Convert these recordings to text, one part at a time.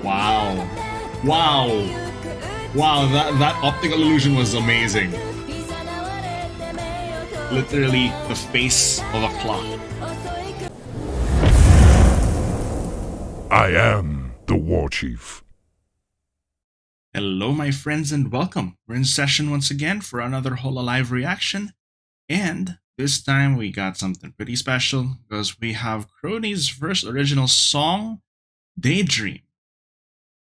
Wow. Wow. Wow, that optical illusion was amazing. Literally the face of a clock. I am the War Chief. Hello, my friends, and welcome. We're in session once again for another Hololive reaction. And this time we got something pretty special because we have Kronii's first original song, Daydream.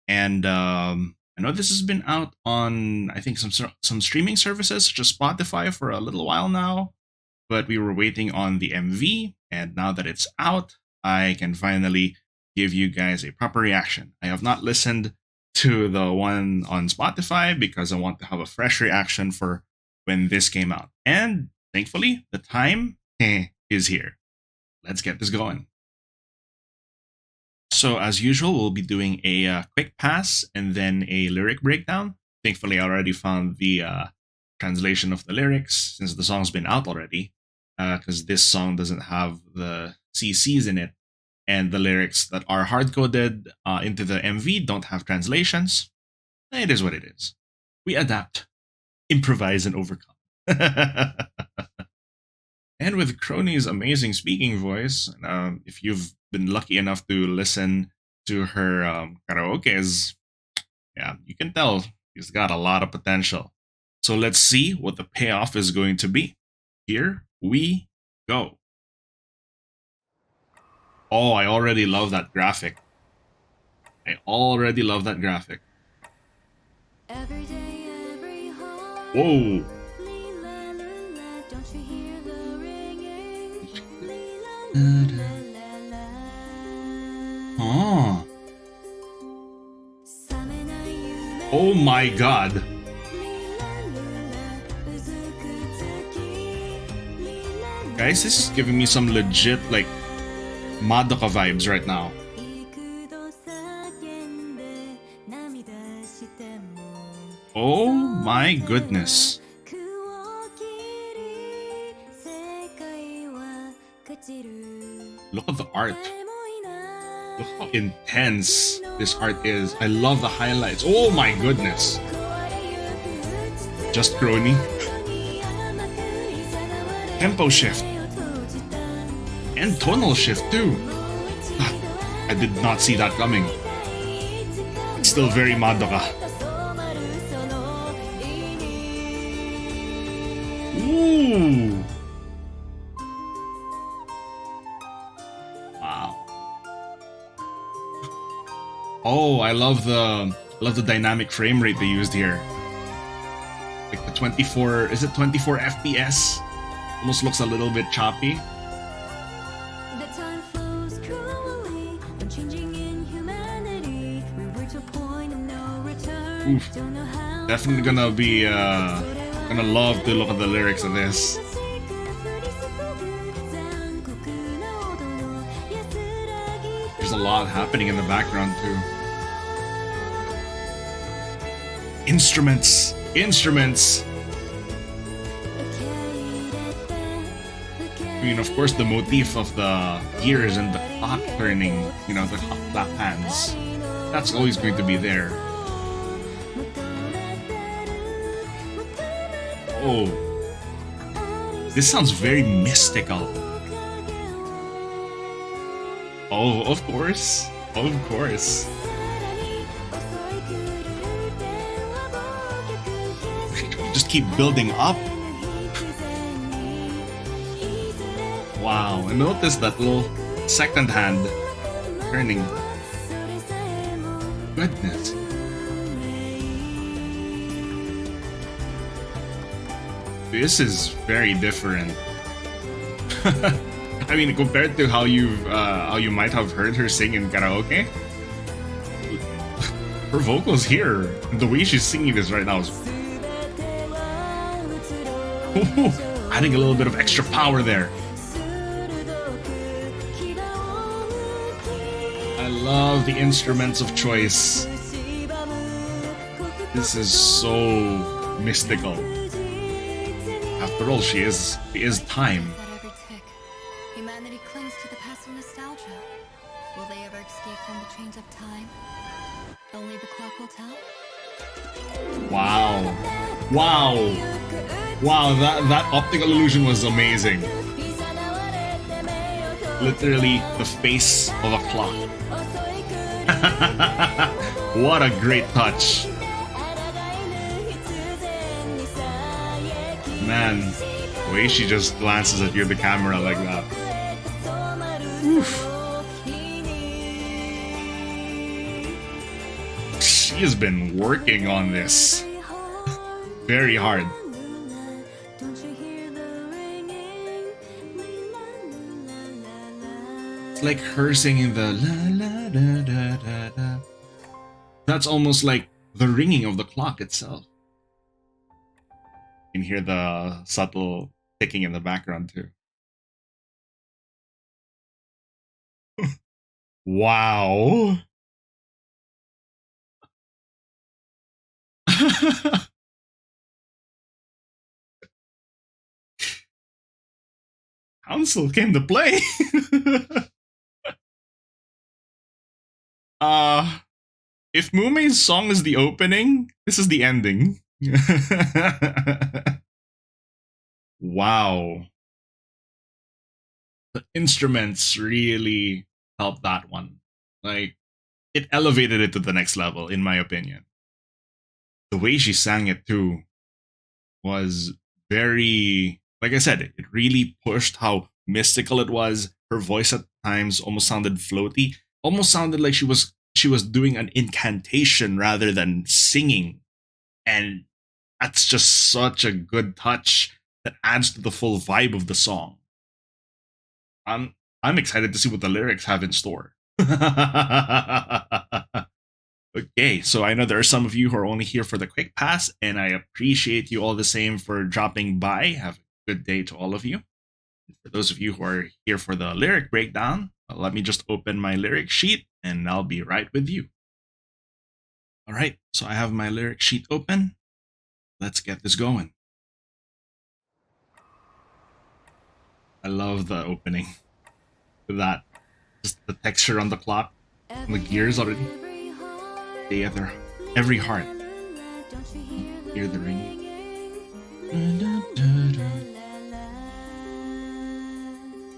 And I know this has been out on, I think, some streaming services such as Spotify for a little while now. But we were waiting on the MV, and now that it's out, I can finally give you guys a proper reaction. I have not listened to the one on Spotify because I want to have a fresh reaction for when this came out. And thankfully, the time is here. Let's get this going. So as usual, we'll be doing a quick pass and then a lyric breakdown. Thankfully, I already found the translation of the lyrics since the song's been out already, because this song doesn't have the CCs in it, and the lyrics that are hard-coded into the MV don't have translations. It is what it is. We adapt, improvise, and overcome. And with Kronii's amazing speaking voice, if you've been lucky enough to listen to her karaokes, yeah, you can tell she's got a lot of potential. So let's see what the payoff is going to be. Here we go. Oh, I already love that graphic. Whoa. Oh. Oh my god. Guys, this is giving me some legit, like, Madoka vibes right now. Oh my goodness. Look at the art. Look how intense this art is. I love the highlights. Oh my goodness. Just Kronii. Tempo shift. And tonal shift too. I did not see that coming. It's still very Madoka. Ooh. Wow. Oh, I love the dynamic frame rate they used here. Like the 24, is it 24 FPS? Almost looks a little bit choppy. Oof. Definitely gonna be gonna love to look at the lyrics of this. There's a lot happening in the background too. Instruments. I mean, of course, the motif of the gears and the clock turning, you know, the clock hands. That's always going to be there. Oh, this sounds very mystical. Oh, of course. Just keep building up. Wow, and notice that little second hand turning. Goodness. This is very different. I mean, compared to how you might have heard her sing in karaoke, her vocals here, the way she's singing this right now is adding a little bit of extra power there. I love the instruments of choice. This is so mystical. After all, she is time. Humanity clings to the past of nostalgia. Will they ever escape from the chains of time. Only the clock will tell. Wow. Wow. Wow, that optical illusion was amazing. Literally the face of a clock. What a great touch. Man, the way she just glances at you, the camera like that. Oof. She has been working on this very hard. It's like her singing the la la da da da da. That's almost like the ringing of the clock itself. You can hear the subtle ticking in the background too. Wow. Council came to play. uh if Mumei's song is the opening, this is the ending. Wow. The instruments really helped that one. Like, it elevated it to the next level, in my opinion. The way she sang it too was very, like I said, it really pushed how mystical it was. Her voice at times almost sounded floaty, almost sounded like she was doing an incantation rather than singing. And that's just such a good touch that adds to the full vibe of the song. I'm excited to see what the lyrics have in store. Okay, so I know there are some of you who are only here for the quick pass, and I appreciate you all the same for dropping by. Have a good day to all of you. For those of you who are here for the lyric breakdown, let me just open my lyric sheet and I'll be right with you. All right, so I have my lyric sheet open. Let's get this going. I love the opening. That, just the texture on the clock, and the gears already. They have their every heart. Hear the ring.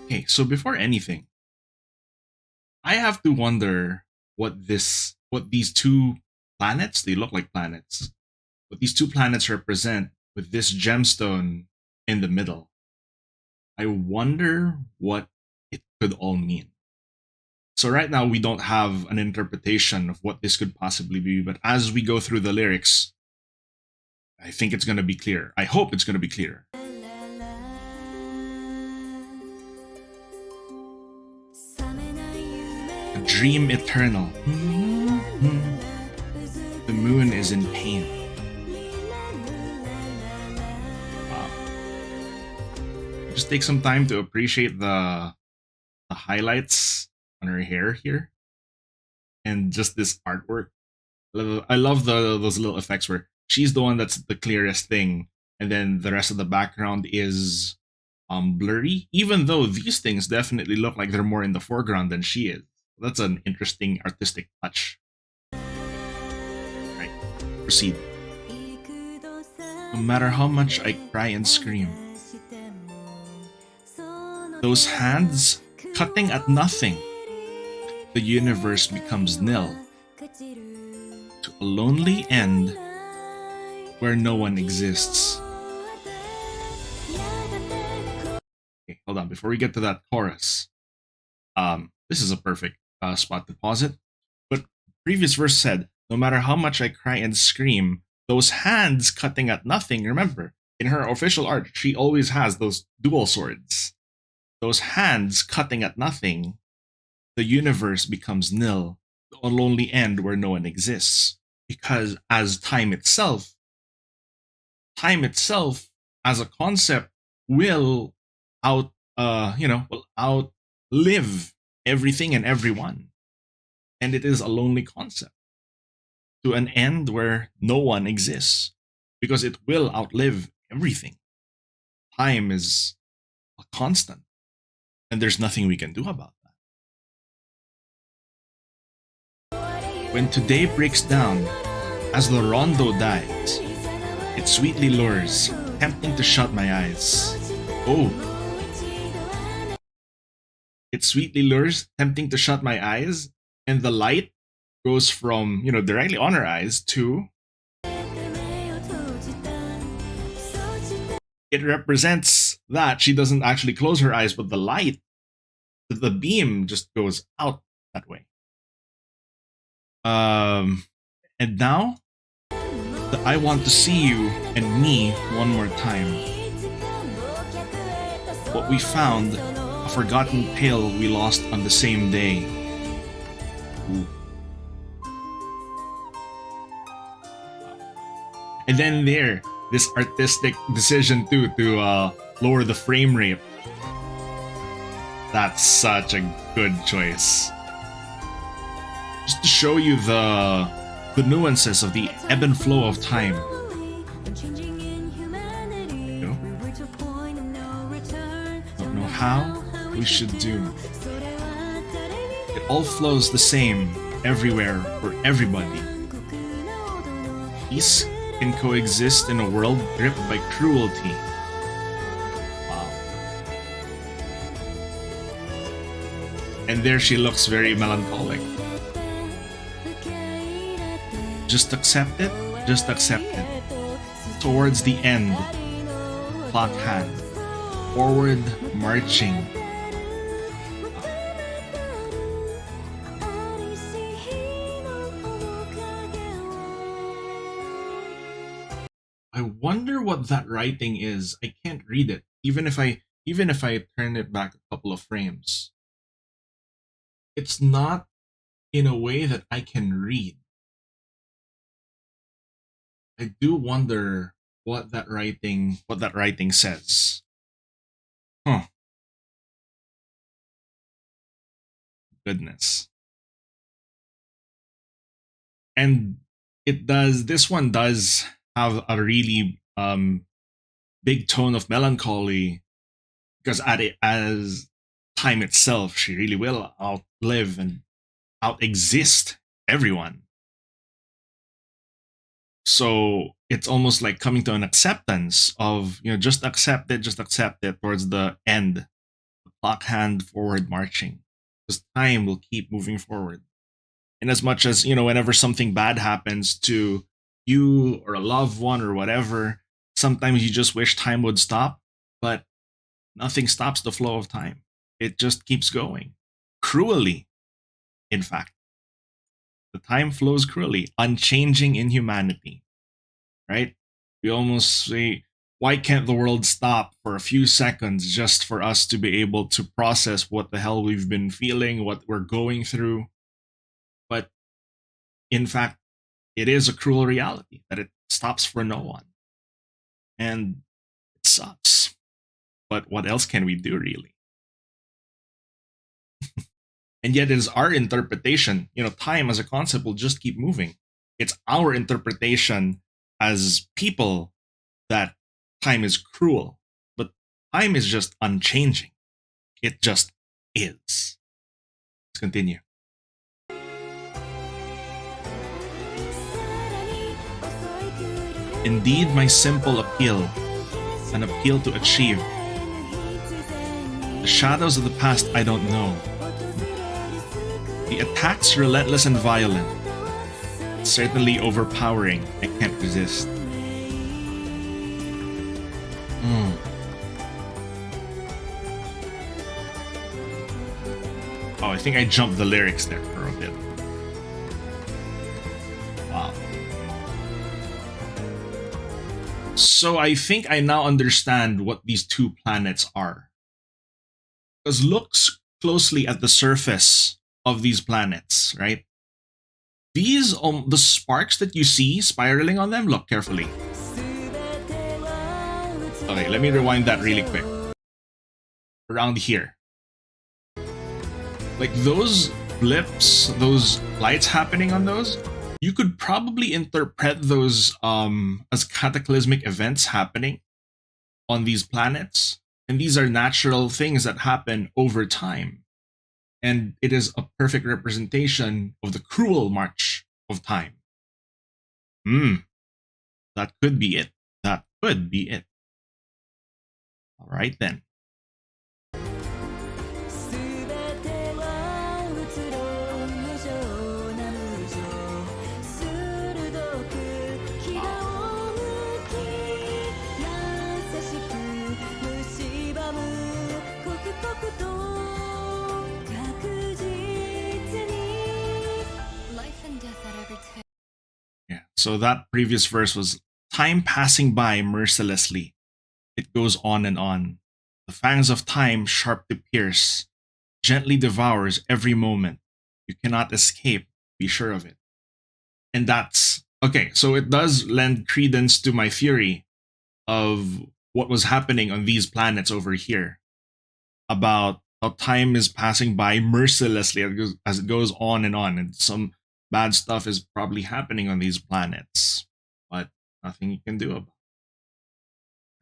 Okay, so before anything, I have to wonder what these two planets, they look like planets, what these two planets represent with this gemstone in the middle. I wonder what it could all mean. So right now we don't have an interpretation of what this could possibly be, but as we go through the lyrics, I think it's going to be clear. I hope it's going to be clear. A dream eternal. The moon is in pain. Wow. Just take some time to appreciate the highlights on her hair here, and just this artwork. I love those little effects where she's the one that's the clearest thing, and then the rest of the background is blurry. Even though these things definitely look like they're more in the foreground than she is. That's an interesting artistic touch. Right, proceed. No matter how much I cry and scream, those hands cutting at nothing, the universe becomes nil, to a lonely end where no one exists. Okay, hold on, before we get to that chorus, this is a perfect spot to pause it. But previous verse said, no matter how much I cry and scream, those hands cutting at nothing. Remember, in her official art, she always has those dual swords. Those hands cutting at nothing, the universe becomes nil, a lonely end where no one exists. Because as time itself as a concept will will outlive everything and everyone. And it is a lonely concept to an end where no one exists, because it will outlive everything. Time is a constant, and there's nothing we can do about that. When today breaks down, as the rondo dies, it sweetly lures, tempting to shut my eyes. Oh, it sweetly lures, tempting to shut my eyes, and the light goes from, directly on her eyes to it represents that she doesn't actually close her eyes, but the beam just goes out that way. And now, the I want to see you and me one more time. What we found, a forgotten tale we lost on the same day. Ooh. And then this artistic decision too to lower the frame rate. That's such a good choice. Just to show you the nuances of the ebb and flow of time. Don't know how we should do. It all flows the same everywhere for everybody. Peace can coexist in a world gripped by cruelty. Wow. And there she looks very melancholic. Just accept it, just accept it. Towards the end, clock hand, forward marching. I wonder what that writing is. I can't read it, even if I turn it back a couple of frames. It's not in a way that I can read. I do wonder what that writing says. Huh. Goodness. And this one does have a really big tone of melancholy, because as time itself, she really will outlive and out-exist everyone. So it's almost like coming to an acceptance of, just accept it towards the end. The clock hand forward marching. Because time will keep moving forward. And as much as, whenever something bad happens to you or a loved one or whatever, sometimes you just wish time would stop, but nothing stops the flow of time. It just keeps going. Cruelly, in fact. The time flows cruelly, unchanging in humanity. Right? We almost say, why can't the world stop for a few seconds just for us to be able to process what the hell we've been feeling, what we're going through? But in fact, it is a cruel reality that it stops for no one. And it sucks. But what else can we do, really? And yet it is our interpretation. Time as a concept will just keep moving. It's our interpretation as people that time is cruel. But time is just unchanging. It just is. Let's continue. Indeed, my simple appeal, an appeal to achieve. The shadows of the past I don't know. The attacks relentless and violent. Certainly overpowering, I can't resist. Oh, I think I jumped the lyrics there for a bit. Wow. So I think I now understand what these two planets are. Because look closely at the surface of these planets, right? These, the sparks that you see spiraling on them, look carefully. Okay, let me rewind that really quick. Around here. Like those blips, those lights happening on those, you could probably interpret those as cataclysmic events happening on these planets. And these are natural things that happen over time. And it is a perfect representation of the cruel march of time. Hmm, that could be it. That could be it. All right then. すべては移ろう無情な無情鋭く牙をむき優しく蝕む刻々と確実に Life and death at every tick. Yeah. So that previous verse was time passing by mercilessly. It goes on and on. The fangs of time, sharp to pierce, gently devours every moment. You cannot escape, be sure of it. And that's okay. So it does lend credence to my theory of what was happening on these planets over here about how time is passing by mercilessly as it goes on, and some bad stuff is probably happening on these planets, but nothing you can do about it.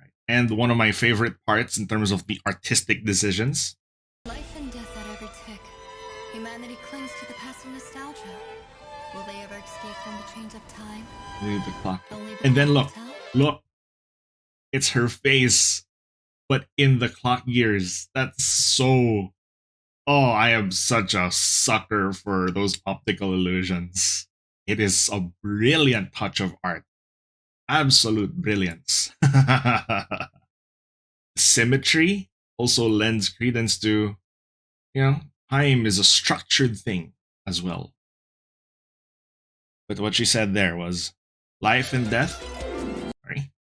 Right. And one of my favorite parts in terms of the artistic decisions. Life and death at every tick. Humanity clings to the past and nostalgia. Will they ever escape from the chains of time? Leave the clock. Only the And then clock look, will tell? look, it's her face, but in the clock gears. That's so. Oh, I am such a sucker for those optical illusions. It is a brilliant touch of art. Absolute brilliance. Symmetry also lends credence to, time is a structured thing as well. But what she said there was life and death.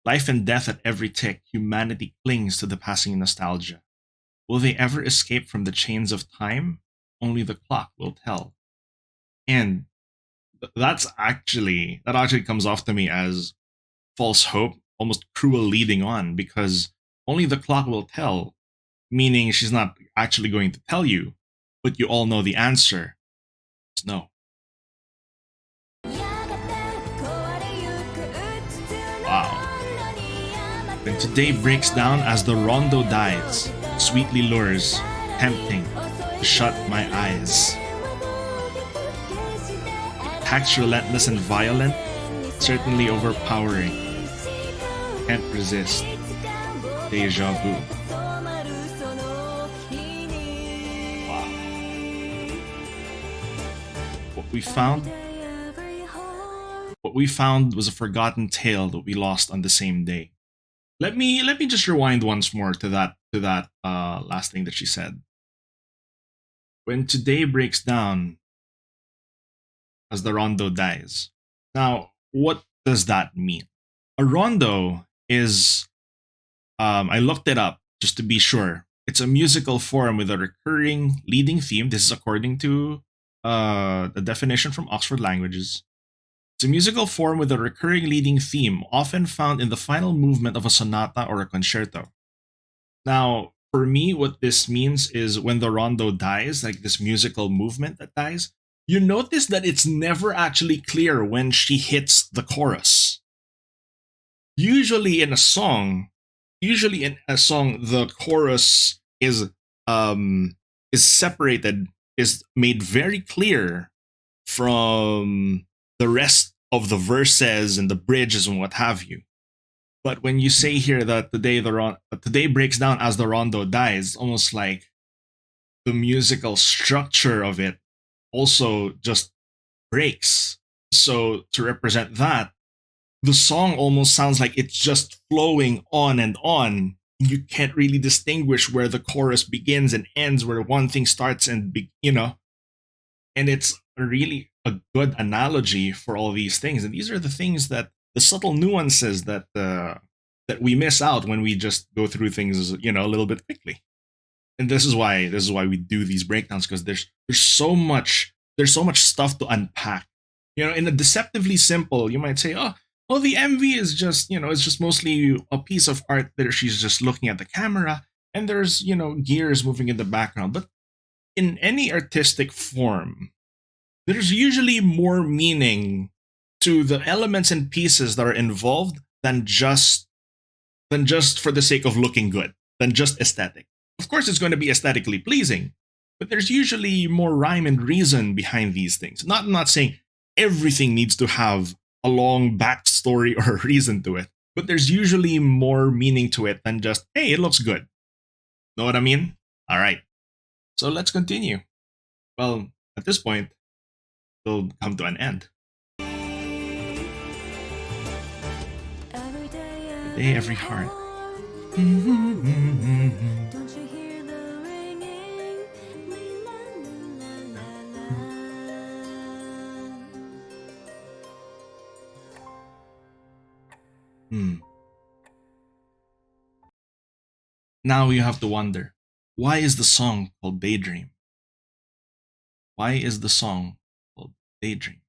Life and death at every tick, humanity clings to the passing nostalgia. Will they ever escape from the chains of time? Only the clock will tell. And that actually comes off to me as false hope, almost cruel leading on, because only the clock will tell, meaning she's not actually going to tell you, but you all know the answer. It's no. Wow. When today breaks down as the rondo dies, sweetly lures, tempting to shut my eyes. Attacks relentless and violent, certainly overpowering. Can't resist. Deja vu. Wow. What we found was a forgotten tale that we lost on the same day. Let me just rewind once more to that last thing that she said. When today breaks down as the rondo dies. Now, what does that mean? A rondo is, I looked it up just to be sure. It's a musical form with a recurring leading theme. This is according to the definition from Oxford Languages. It's a musical form with a recurring leading theme, often found in the final movement of a sonata or a concerto. Now, for me, what this means is when the rondo dies, like this musical movement that dies, you notice that it's never actually clear when she hits the chorus. Usually in a song, the chorus is separated, is made very clear from the rest of the verses and the bridges and what have you. But when you say here that today breaks down as the rondo dies, almost like the musical structure of it also just breaks. So to represent that, the song almost sounds like it's just flowing on and on. You can't really distinguish where the chorus begins and ends, where one thing starts and and it's really a good analogy for all these things. And these are the things that the subtle nuances that we miss out when we just go through things, a little bit quickly. And this is why we do these breakdowns, because there's so much stuff to unpack. In a deceptively simple, you might say, oh, the MV is just, it's just mostly a piece of art that she's just looking at the camera, and there's, gears moving in the background. But in any artistic form, there's usually more meaning to the elements and pieces that are involved than just for the sake of looking good, than just aesthetic. Of course, it's going to be aesthetically pleasing, but there's usually more rhyme and reason behind these things. I'm not saying everything needs to have a long backstory or a reason to it. But there's usually more meaning to it than just, hey, it looks good. Know what I mean? All right. So let's continue. Well, at this point, it'll come to an end. Every Day, every heart. Don't you hear the ringing? La, la, la, la, la. Now you have to wonder, why is the song called Daydream? Why is the song called Daydream?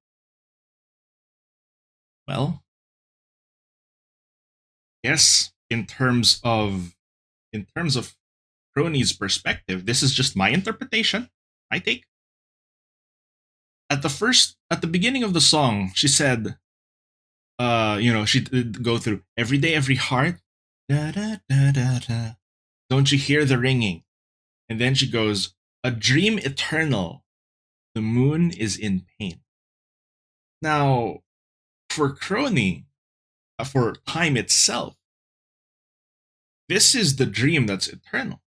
Well, yes, in terms of Kronii's perspective, this is just my interpretation, my take. At the beginning of the song, she said, she did go through every day, every heart, da da da da da. Don't you hear the ringing? And then she goes, a dream eternal. The moon is in pain. Now, for Kronii, for time itself, this is the dream that's eternal.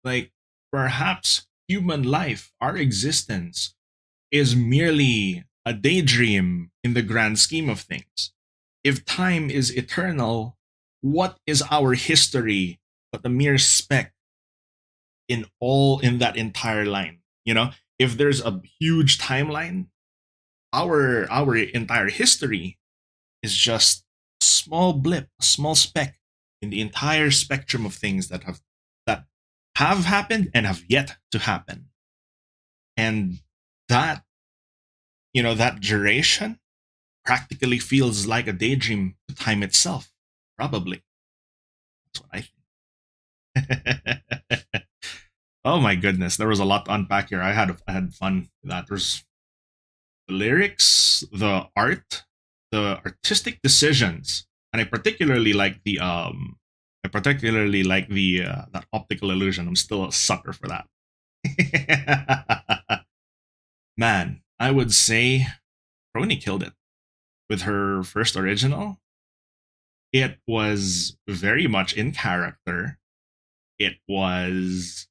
Like, perhaps human life, our existence, is merely a daydream in the grand scheme of things. If time is eternal, what is our history but a mere speck in that entire line? You know, if there's a huge timeline, our entire history is just a small blip, a small speck in the entire spectrum of things that have happened and have yet to happen. And that, that duration practically feels like a daydream to time itself. Probably. That's what I think. Oh my goodness, there was a lot to unpack here. I had fun with that. There's the lyrics, the art, the artistic decisions, and I particularly like that optical illusion. I'm still a sucker for that. Man, I would say Kronii killed it with her first original. It was very much in character. It was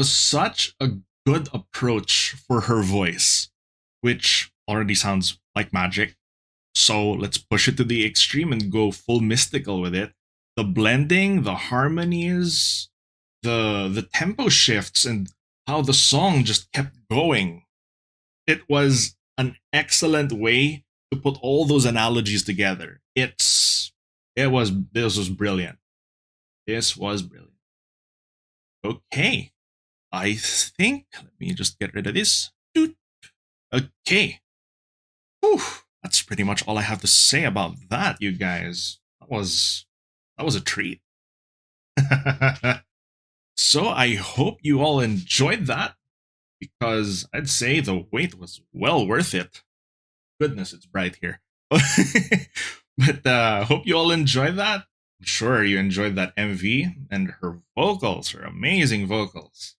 such a good approach for her voice, which already sounds like magic. So let's push it to the extreme and go full mystical with it. The blending, the harmonies, the tempo shifts, and how the song just kept going. It was an excellent way to put all those analogies together. This was brilliant. This was brilliant. Okay. I think, let me just get rid of this. Okay. Whew, that's pretty much all I have to say about that, you guys. That was a treat. So I hope you all enjoyed that, because I'd say the wait was well worth it. Goodness, it's bright here. But hope you all enjoyed that. I'm sure you enjoyed that MV, and her vocals, her amazing vocals.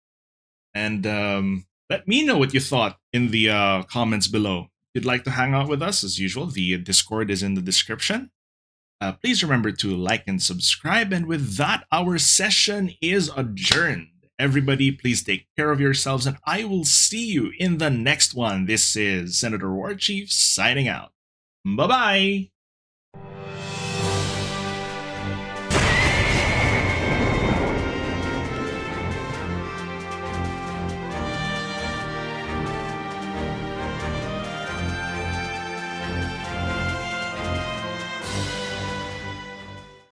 And let me know what you thought in the comments below. If you'd like to hang out with us, as usual, the Discord is in the description. Please remember to like and subscribe. And with that, our session is adjourned. Everybody, please take care of yourselves, and I will see you in the next one. This is Senator Warchief signing out. Bye-bye.